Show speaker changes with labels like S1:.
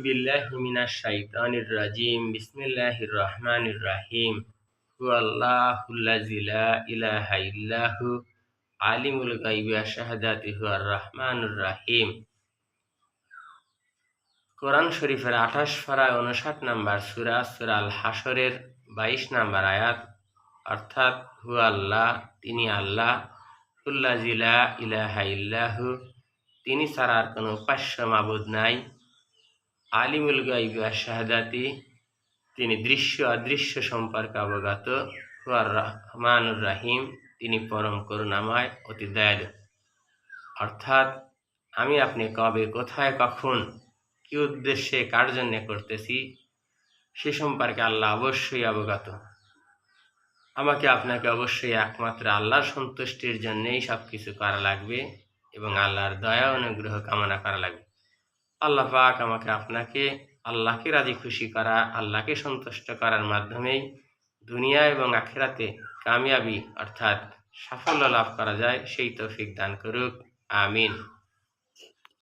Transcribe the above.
S1: বিল্লাহি মিনাশ শাইতানির রাজিম বিসমিল্লাহির রহমানির রহিম হুয়াল্লাহুল্লাযী লা ইলাহা ইল্লাহু আলিমুল গায়বি ওয়াশ শাহাদাতি হুয়ার রহমানুর রহিম। কোরআন শরীফের 28 পারায় 59 নম্বর সূরা সূরা আল হাশরের 22 নম্বর আয়াত, অর্থাৎ হুয়াল্লাহ, তিনি আল্লাহ, হুল্লাযী লা ইলাহা ইল্লাহু, তিনি ছাড়া আর কোনো উপাস্য মাবুদ নাই, আলিমুল গায়বি ওয়াশ শাহাদাতি, তিনি দৃশ্য অদৃশ্য সম্পর্কে অবগত, হুয়ার রহমানুর রাহিম, তিনি পরম করুণাময় অতি দয়ালু। অর্থাৎ আমি আপনি কবে, কোথায়, কখন, কি উদ্দেশ্যে, কার জন্যে করতেছি সে সম্পর্কে আল্লাহ অবশ্যই অবগত। আমাকে আপনাকে অবশ্যই একমাত্র আল্লাহর সন্তুষ্টির জন্যেই সব কিছু করা লাগবে এবং আল্লাহর দয়া অনুগ্রহ কামনা করা লাগবে। আল্লাহ পাক আমাকে আপনাকে আল্লাহকে রাজি খুশি করা, আল্লাহকে সন্তুষ্ট করার মাধ্যমেই দুনিয়া এবং আখিরাতে কামিয়াবি অর্থাৎ সাফল্য লাভ করা যায় সেই তৌফিক দান করুক। আমিন।